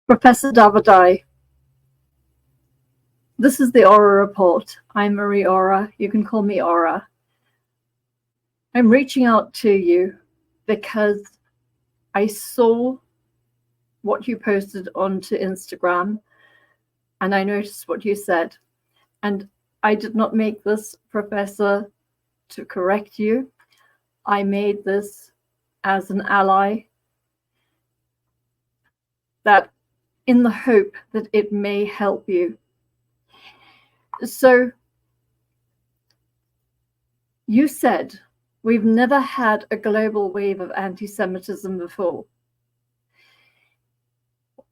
Professor Davidai, this is the Aura Report. I'm Marie Aura. You can call me Aura. I'm reaching out to you because I saw what you posted onto Instagram and I noticed what you said. And I did not make this, Professor, to correct you. I made this as an ally, that in the hope that it may help you. So you said we've never had a global wave of anti-Semitism before.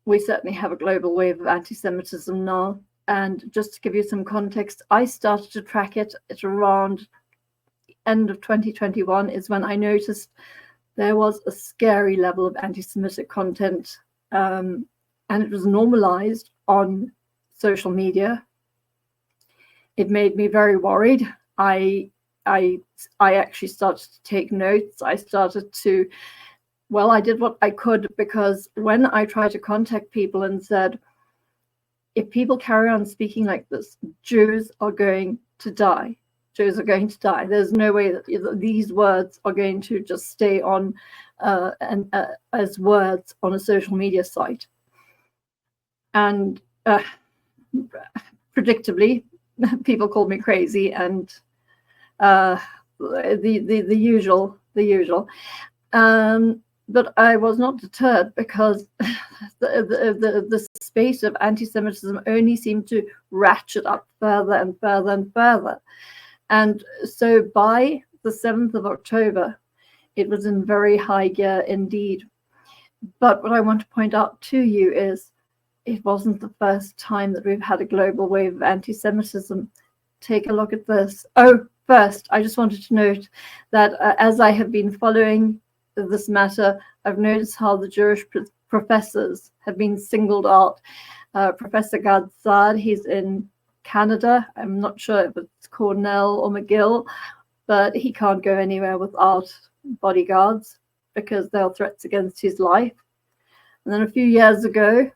We certainly have a global wave of anti-Semitism now. And just to give you some context, I started to track it at around end of 2021 is when I noticed there was a scary level of anti-Semitic content, and it was normalized on social media. It made me very worried. I actually started to take notes. I started to, well, I did what I could, because when I tried to contact people and said, if people carry on speaking like this, Jews are going to die. Jews are going to die. There's no way that these words are going to just stay on as words on a social media site. And predictably, people called me crazy and the usual. But I was not deterred, because the space of anti-Semitism only seemed to ratchet up further and further and further. And so by the 7th of October, it was in very high gear indeed. But what I want to point out to you is it wasn't the first time that we've had a global wave of anti-Semitism. Take a look at this. Oh, first, I just wanted to note that as I have been following this matter, I've noticed how the Jewish professors have been singled out. Professor Saad, he's in Canada. I'm not sure if it's Cornell or McGill, but he can't go anywhere without bodyguards because there are threats against his life. And then a few years ago,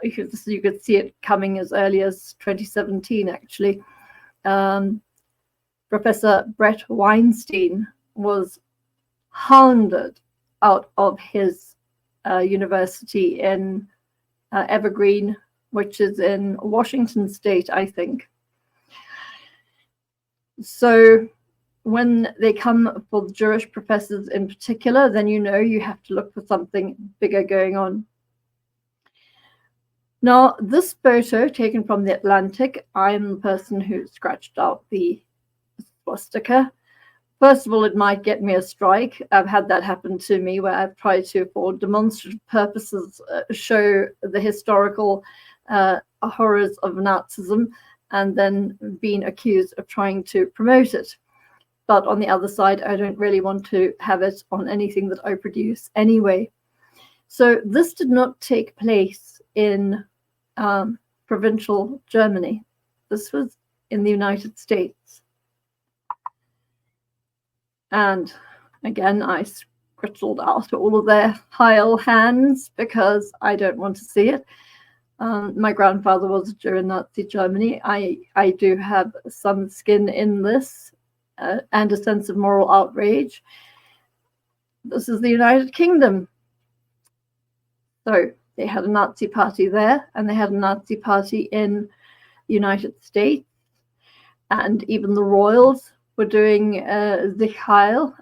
you could see it coming as early as 2017, actually. Professor Brett Weinstein was hounded out of his university in Evergreen, which is in Washington State, I think. So when they come for the Jewish professors in particular, then you have to look for something bigger going on. Now, this photo taken from the Atlantic, I'm the person who scratched out the swastika. First of all, it might get me a strike. I've had that happen to me, where I've tried to, for demonstrative purposes, show the historical horrors of Nazism, and then been accused of trying to promote it. But on the other side, I don't really want to have it on anything that I produce anyway. So this did not take place in provincial Germany. This was in the United States. And again, I scribbled out all of their Heil hands because I don't want to see it. My grandfather was a Jew in Nazi Germany. I do have some skin in this and a sense of moral outrage. This is the United Kingdom. So they had a Nazi party there, and they had a Nazi party in the United States. And even the royals were doing the Heil,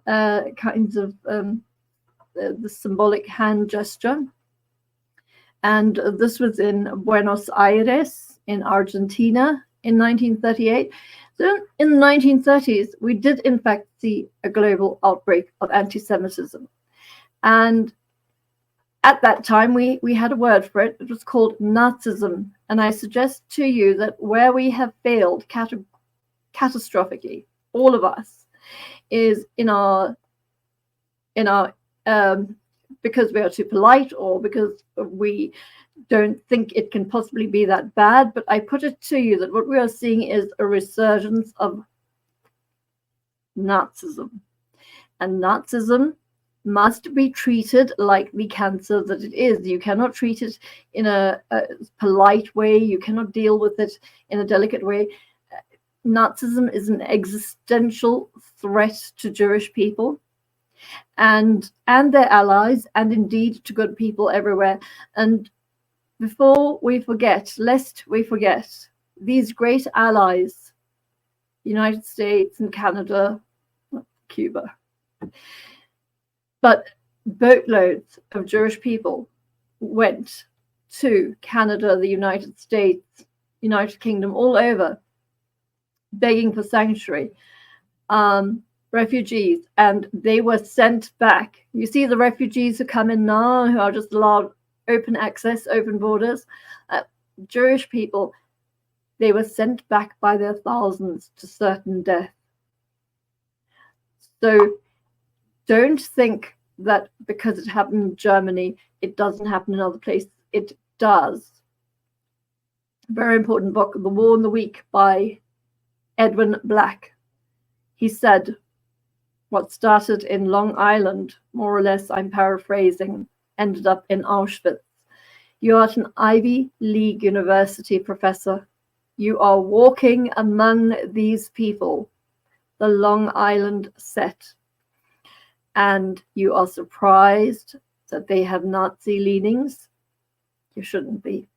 kinds of the symbolic hand gesture. And this was in Buenos Aires, in Argentina, in 1938. So in the 1930s, we did in fact see a global outbreak of anti-Semitism. And at that time, we had a word for it. It was called Nazism. And I suggest to you that where we have failed catastrophically, all of us, is in our because we are too polite, or because we don't think it can possibly be that bad. But I put it to you that what we are seeing is a resurgence of Nazism. And Nazism must be treated like the cancer that it is. You cannot treat it in a polite way. You cannot deal with it in a delicate way. Nazism is an existential threat to Jewish people and their allies, and indeed to good people everywhere. And before we forget, lest we forget, these great allies, United States and Canada, Cuba, but boatloads of Jewish people went to Canada, the United States, United Kingdom, all over, begging for sanctuary, refugees, and they were sent back. You see the refugees who come in now, who are just allowed open access, open borders. Jewish people, they were sent back by their thousands to certain death. So don't think that because it happened in Germany, it doesn't happen in other places. It does. Very important book, The War and the Weak by Edwin Black. He said, what started in Long Island, more or less, I'm paraphrasing, ended up in Auschwitz. You are at an Ivy League university professor. You are walking among these people, the Long Island set, and you are surprised that they have Nazi leanings. You shouldn't be.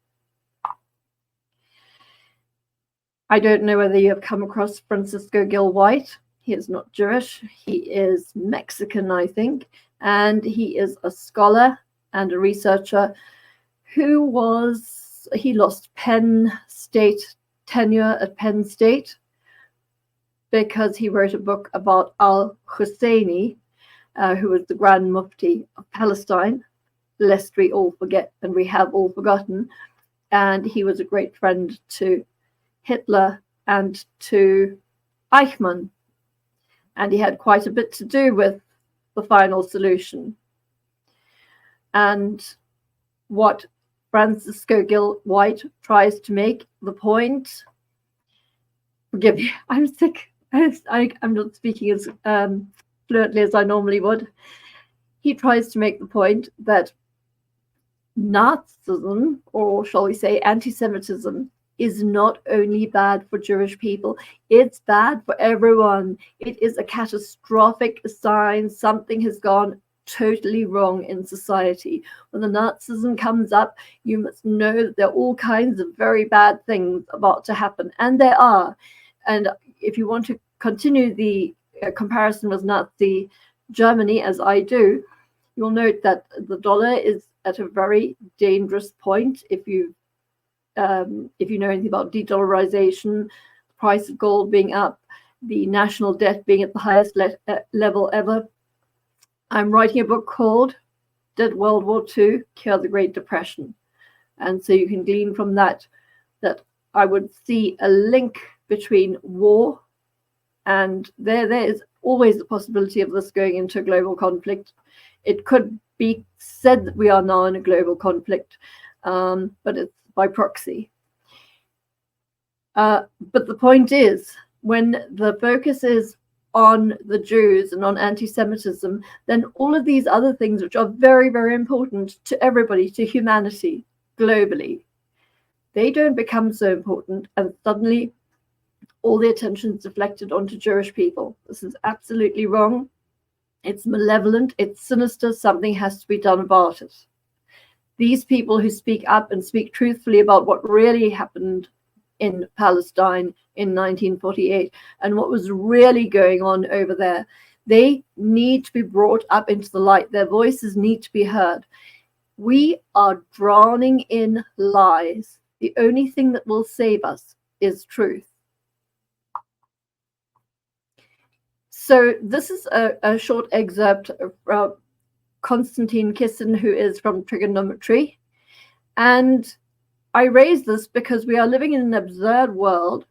I don't know whether you have come across Francisco Gil White. He is not Jewish. He is Mexican, I think, and he is a scholar and a researcher he lost Penn State tenure at Penn State because he wrote a book about al-Husseini, who was the Grand Mufti of Palestine, lest we all forget, and we have all forgotten. And he was a great friend to Hitler and to Eichmann. And he had quite a bit to do with the final solution. And what Francisco Gil White tries to make the point, forgive me, I'm sick. I'm not speaking as fluently as I normally would. He tries to make the point that Nazism, or shall we say anti-Semitism, is not only bad for Jewish people, it's bad for everyone. It is a catastrophic sign something has gone totally wrong in society. When the Nazism comes up, you must know that there are all kinds of very bad things about to happen, and there are. And if you want to continue the comparison with Nazi Germany, as I do, you'll note that the dollar is at a very dangerous point. If you know anything about de-dollarization, the price of gold being up, the national debt being at the highest level ever. I'm writing a book called Did World War II Cure the Great Depression? And so you can glean from that I would see a link between war and there is always the possibility of this going into a global conflict. It could be said that we are now in a global conflict, but it's by proxy. But the point is, when the focus is on the Jews and on anti-Semitism, then all of these other things, which are very, very important to everybody, to humanity globally, they don't become so important, and suddenly all the attention is deflected onto Jewish people. This is absolutely wrong. It's malevolent. It's sinister. Something has to be done about it. These people who speak up and speak truthfully about what really happened in Palestine in 1948 and what was really going on over there, they need to be brought up into the light. Their voices need to be heard. We are drowning in lies. The only thing that will save us is truth. So this is a short excerpt of Konstantin Kisin, who is from Trigonometry. And I raise this because we are living in an absurd world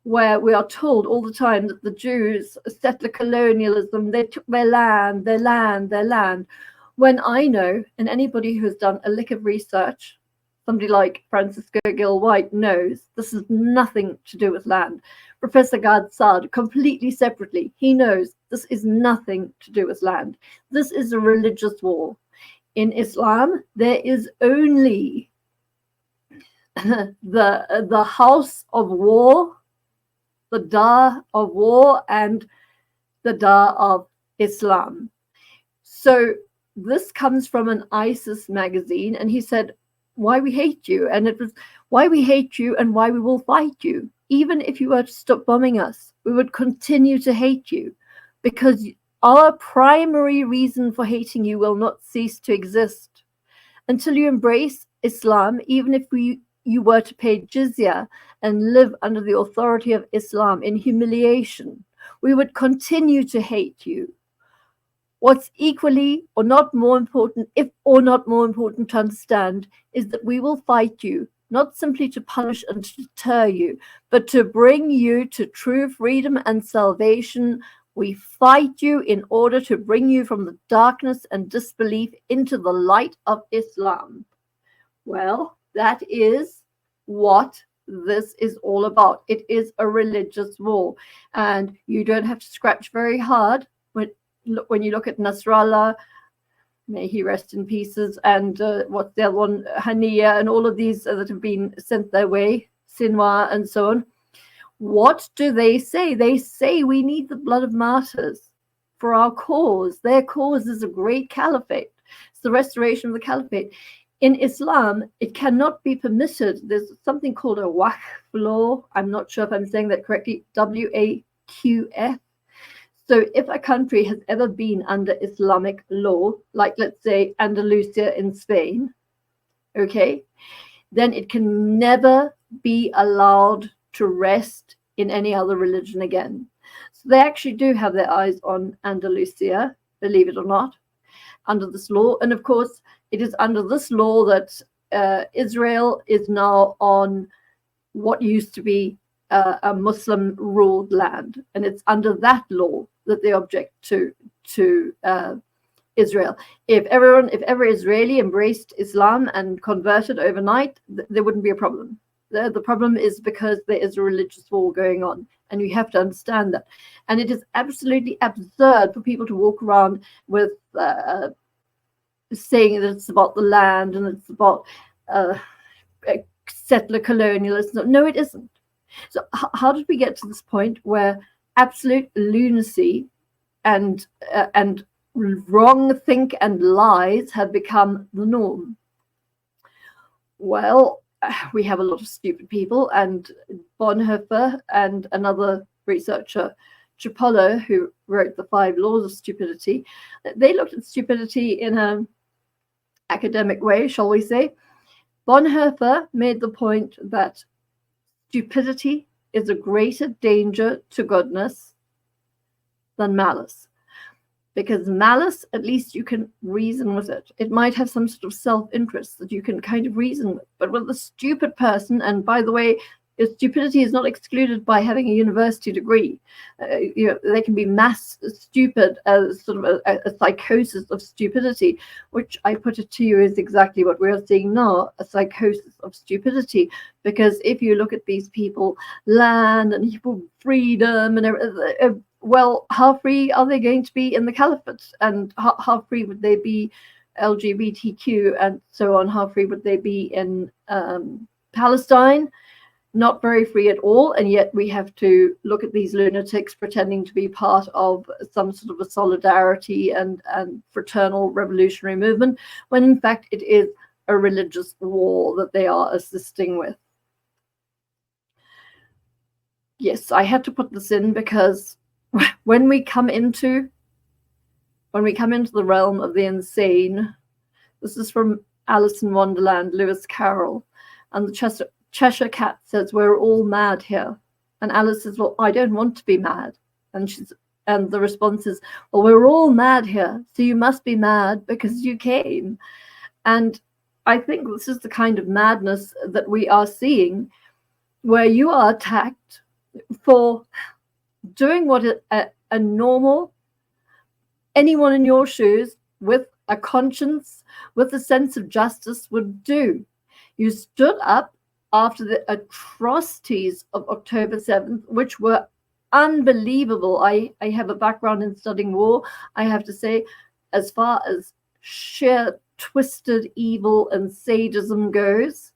where we are told all the time that the Jews, settler colonialism, they took their land, their land, their land. When I know, and anybody who has done a lick of research, somebody like Francisco Gill White knows this is nothing to do with land. Professor Saad, completely separately, he knows this is nothing to do with land. This is a religious war. In Islam, there is only the house of war, the Dar of war, and the Dar of Islam. So this comes from an ISIS magazine, and he said, why we hate you. And it was why we hate you and why we will fight you. Even if you were to stop bombing us, we would continue to hate you, because our primary reason for hating you will not cease to exist. Until you embrace Islam, even if you were to pay jizya and live under the authority of Islam in humiliation, we would continue to hate you. What's equally or not more important, if or not more important to understand, is that we will fight you, not simply to punish and to deter you, but to bring you to true freedom and salvation. We fight you in order to bring you from the darkness and disbelief into the light of Islam. Well, that is what this is all about. It is a religious war, and you don't have to scratch very hard when you look at Nasrallah, may he rest in pieces, and what's the other one, Haniya, and all of these that have been sent their way, Sinwar, and so on. What do they say? They say we need the blood of martyrs for our cause. Their cause is a great caliphate. It's the restoration of the caliphate. In Islam, it cannot be permitted. There's something called a waqf law. I'm not sure if I'm saying that correctly, WAQF. So if a country has ever been under Islamic law, like let's say Andalusia in Spain, okay, then it can never be allowed to rest in any other religion again. So they actually do have their eyes on Andalusia, believe it or not, under this law. And of course, it is under this law that Israel is now on what used to be a Muslim-ruled land. And it's under that law that they object to Israel. If every Israeli embraced Islam and converted overnight, there wouldn't be a problem. The problem is because there is a religious war going on, and you have to understand that. And it is absolutely absurd for people to walk around with saying that it's about the land and it's about settler colonialism. No, it isn't. So how did we get to this point where absolute lunacy and wrong think and lies have become the norm? Well, we have a lot of stupid people, and Bonhoeffer and another researcher, Tripolo, who wrote the 5 Laws of Stupidity, they looked at stupidity in an academic way, shall we say. Bonhoeffer made the point that stupidity is a greater danger to goodness than malice. Because malice, at least you can reason with it. It might have some sort of self-interest that you can kind of reason with. But with a stupid person, and by the way, stupidity is not excluded by having a university degree. They can be mass stupid as sort of a psychosis of stupidity, which I put it to you is exactly what we are seeing now, a psychosis of stupidity. Because if you look at these people, land and people, freedom and everything, well, how free are they going to be in the caliphate? And how free would they be LGBTQ and so on? How free would they be in Palestine? Not very free at all. And yet we have to look at these lunatics pretending to be part of some sort of a solidarity and fraternal revolutionary movement, when in fact it is a religious war that they are assisting with. Yes, I had to put this in because when we come into the realm of the insane, this is from Alice in Wonderland, Lewis Carroll, and the Cheshire Cat says, "We're all mad here." And Alice says, "Well, I don't want to be mad." And the response is, "Well, we're all mad here, so you must be mad because you came." And I think this is the kind of madness that we are seeing, where you are attacked for doing what a normal, anyone in your shoes with a conscience, with a sense of justice would do. You stood up after the atrocities of October 7th, which were unbelievable. I have a background in studying war. I have to say, as far as sheer twisted evil and sadism goes,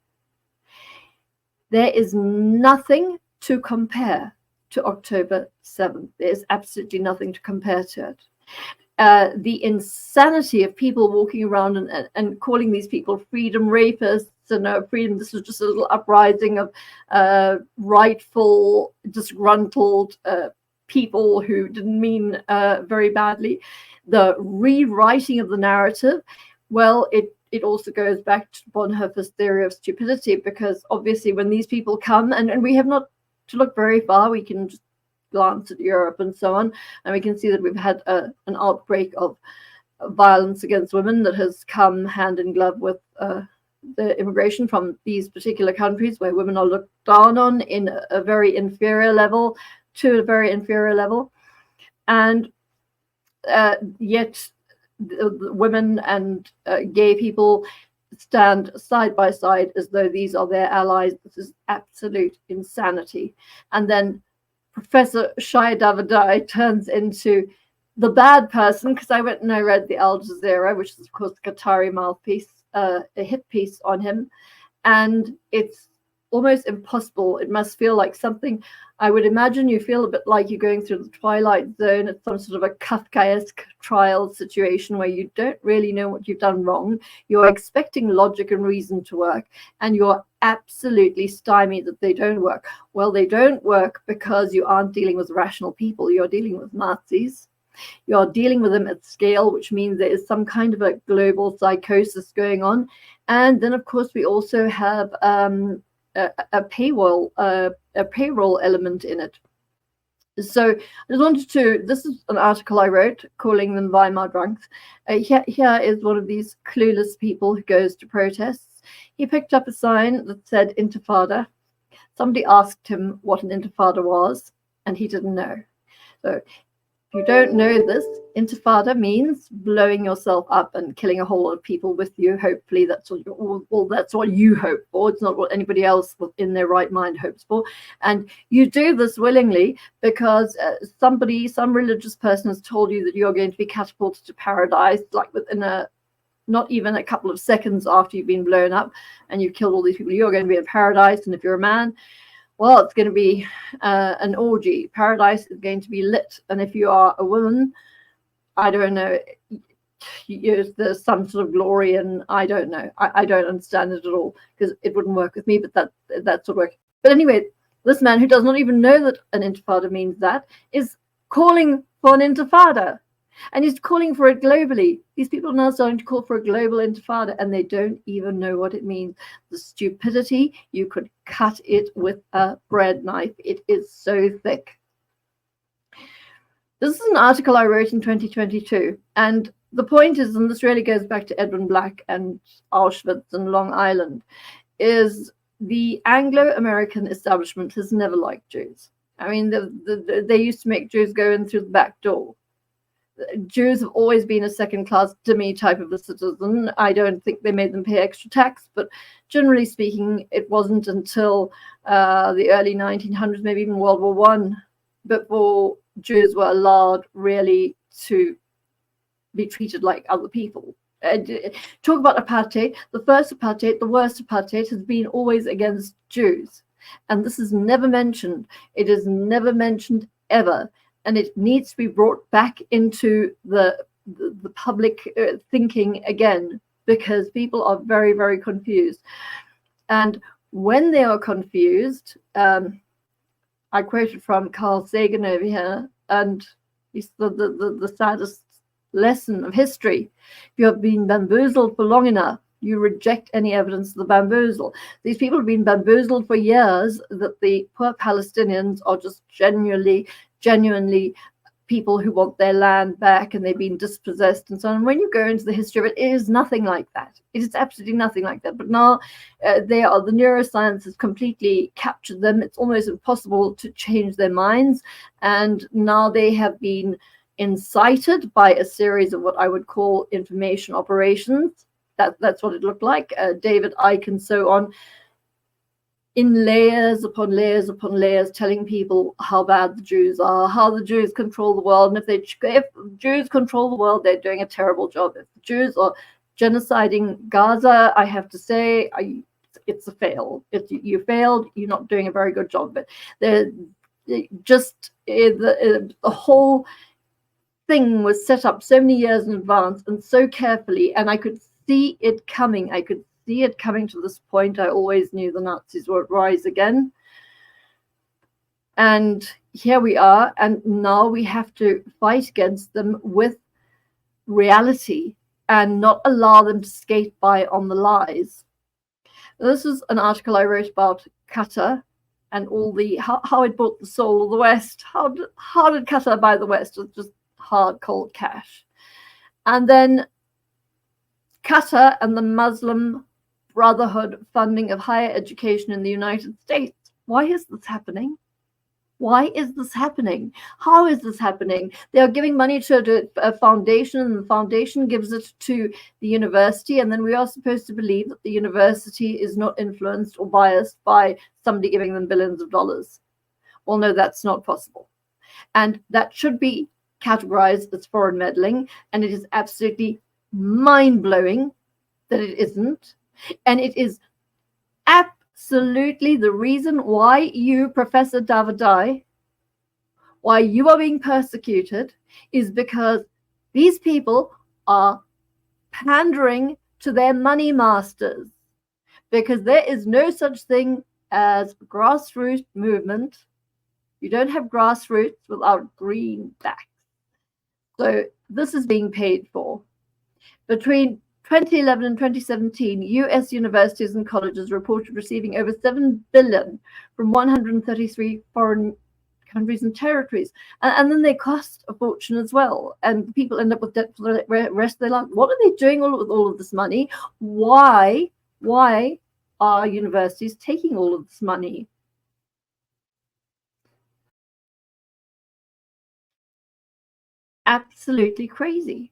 there is nothing to compare to October 7th. There's absolutely nothing to compare to it. The insanity of people walking around and calling these people freedom rapists and freedom. This was just a little uprising of rightful, disgruntled people who didn't mean very badly. The rewriting of the narrative, well, it also goes back to Bonhoeffer's theory of stupidity, because obviously when these people come, and we have not to look very far, we can just glance at Europe and so on, and we can see that we've had an outbreak of violence against women that has come hand in glove with the immigration from these particular countries where women are looked down on in a very inferior level, to a very inferior level. And yet the women and gay people stand side by side as though these are their allies. This is absolute insanity. And then Professor Shai Davidai turns into the bad person, because I went and I read the Al Jazeera, which is of course the Qatari mouthpiece, a hit piece on him, and it's almost impossible. It must feel like something, I would imagine you feel a bit like you're going through the Twilight Zone. It's some sort of a Kafkaesque trial situation where you don't really know what you've done wrong. You're expecting logic and reason to work, and you're absolutely stymied that they don't work. Well, they don't work because you aren't dealing with rational people. You're dealing with Nazis. You're dealing with them at scale, which means there is some kind of a global psychosis going on. And then, of course, we also have a payroll element in it. So I just wanted to, this is an article I wrote calling them Weimar drunks. Here is one of these clueless people who goes to protests. He picked up a sign that said Intifada. Somebody asked him what an Intifada was, and he didn't know. So if you don't know this, Intifada means blowing yourself up and killing a whole lot of people with you. Hopefully that's what that's what you hope for. It's not what anybody else in their right mind hopes for. And you do this willingly because some religious person has told you that you're going to be catapulted to paradise, like within not even a couple of seconds after you've been blown up and you've killed all these people. You're going to be in paradise, and if you're a man, well, it's going to be an orgy. Paradise is going to be lit. And if you are a woman, I don't know, there's some sort of glory, and I don't know. I don't understand it at all, because it wouldn't work with me, but that sort of work. But anyway, this man who does not even know that an intifada means that is calling for an intifada. And he's calling for it globally. These people are now starting to call for a global intifada, and they don't even know what it means. The stupidity, you could cut it with a bread knife. It is so thick. This is an article I wrote in 2022. And the point is, and this really goes back to Edwin Black and Auschwitz and Long Island, is the Anglo-American establishment has never liked Jews. I mean, they used to make Jews go in through the back door. Jews have always been a second-class dhimmi type of a citizen. I don't think they made them pay extra tax, but generally speaking, it wasn't until the early 1900s, maybe even World War I, before Jews were allowed really to be treated like other people. Talk about apartheid. The first apartheid, the worst apartheid, has been always against Jews. And this is never mentioned. It is never mentioned ever. And it needs to be brought back into the public thinking again, because people are very, very confused. And when they are confused, I quoted from Carl Sagan over here, and it's the saddest lesson of history. If you have been bamboozled for long enough, you reject any evidence of the bamboozle. These people have been bamboozled for years that the poor Palestinians are just genuinely people who want their land back, and they've been dispossessed and so on. When you go into the history of it, it is nothing like that. It is absolutely nothing like that. But now the neuroscience has completely captured them. It's almost impossible to change their minds. And now they have been incited by a series of what I would call information operations. that's what it looked like. David Icke and so on, in layers upon layers upon layers, telling people how bad the Jews are, how the Jews control the world, and if Jews control the world, they're doing a terrible job. If the Jews are genociding Gaza, I have to say, it's a fail. You failed. You're not doing a very good job. But the whole thing was set up so many years in advance and so carefully, and I could see it coming. I could see it coming to this point. I always knew the Nazis would rise again. And here we are, and now we have to fight against them with reality and not allow them to skate by on the lies. This is an article I wrote about Qatar and all the how it bought the soul of the West. How did Qatar buy the West? It's just hard, cold cash. And then Qatar and the Muslim Brotherhood funding of higher education in the United States. Why is this happening? Why is this happening? How is this happening? They are giving money to a foundation, and the foundation gives it to the university, and then we are supposed to believe that the university is not influenced or biased by somebody giving them billions of dollars. Well, no, that's not possible. And that should be categorized as foreign meddling, and it is absolutely mind-blowing that it isn't. And it is absolutely the reason why you, Professor Davidai, why you are being persecuted, is because these people are pandering to their money masters, because there is no such thing as grassroots movement. You don't have grassroots without greenbacks. So this is being paid for. Between 2011 and 2017, U.S. universities and colleges reported receiving over $7 billion from 133 foreign countries and territories. And then they cost a fortune as well. And people end up with debt for the rest of their life. What are they doing with all of this money? Why are universities taking all of this money? Absolutely crazy.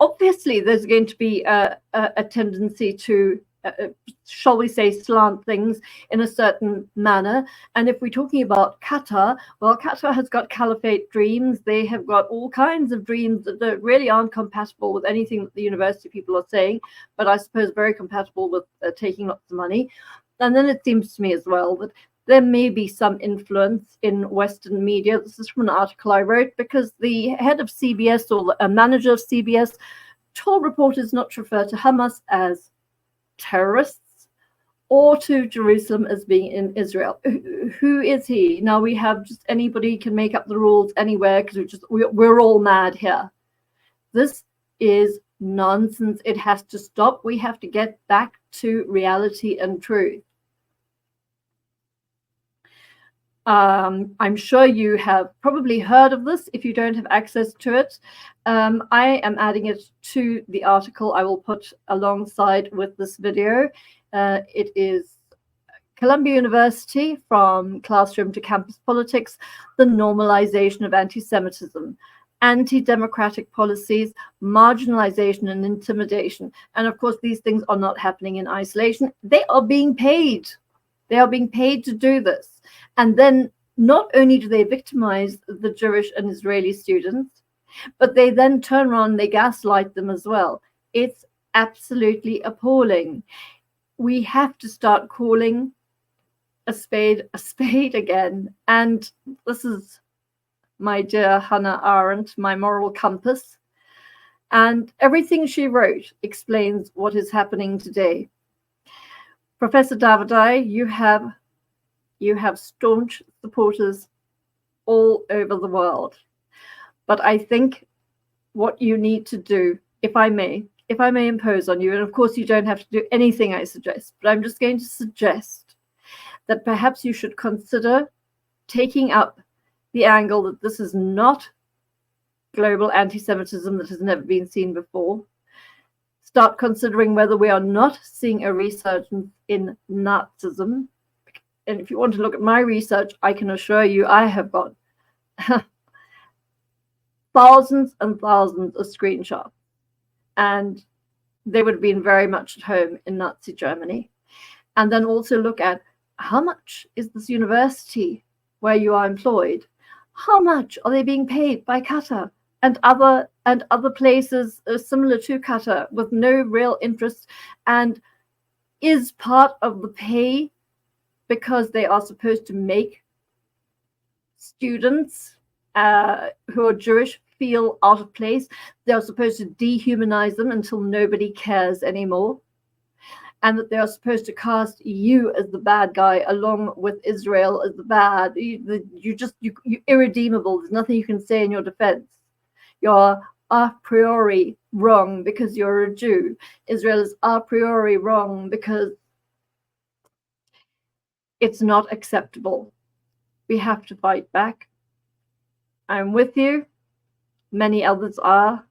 Obviously, there's going to be a tendency to, shall we say, slant things in a certain manner. And if we're talking about Qatar, well, Qatar has got caliphate dreams. They have got all kinds of dreams that really aren't compatible with anything that the university people are saying, but I suppose very compatible with taking lots of money. And then it seems to me as well that there may be some influence in Western media. This is from an article I wrote, because the head of CBS, or a manager of CBS, told reporters not to refer to Hamas as terrorists or to Jerusalem as being in Israel. Who is he? Now we have just anybody can make up the rules anywhere, because we're all mad here. This is nonsense. It has to stop. We have to get back to reality and truth. I'm sure you have probably heard of this. If you don't have access to it, I am adding it to the article I will put alongside with this video. It is Columbia University, From Classroom to Campus Politics, the Normalization of Anti-Semitism, Anti-Democratic Policies, Marginalization and Intimidation. And of course, these things are not happening in isolation. They are being paid. They are being paid to do this. And then not only do they victimize the Jewish and Israeli students, but they then turn around and they gaslight them as well. It's absolutely appalling. We have to start calling a spade again. And this is my dear Hannah Arendt, my moral compass. And everything she wrote explains what is happening today. Professor Davidai, you have staunch supporters all over the world. But I think what you need to do, if I may impose on you, and of course you don't have to do anything I suggest, but I'm just going to suggest that perhaps you should consider taking up the angle that this is not global anti-Semitism that has never been seen before. Start considering whether we are not seeing a resurgence in Nazism. And if you want to look at my research, I can assure you I have got thousands and thousands of screenshots. And they would have been very much at home in Nazi Germany. And then also look at how much is this university where you are employed? How much are they being paid by Qatar and other places similar to Qatar with no real interest? And is part of the pay because they are supposed to make students who are Jewish feel out of place? They are supposed to dehumanize them until nobody cares anymore, and that they are supposed to cast you as the bad guy along with Israel as the bad. You're irredeemable. There's nothing you can say in your defense. You're a priori wrong because you're a Jew. Israel is a priori wrong because it's not acceptable. We have to fight back. I'm with you. Many others are.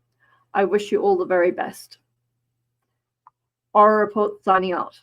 I wish you all the very best. Aura Report signing out.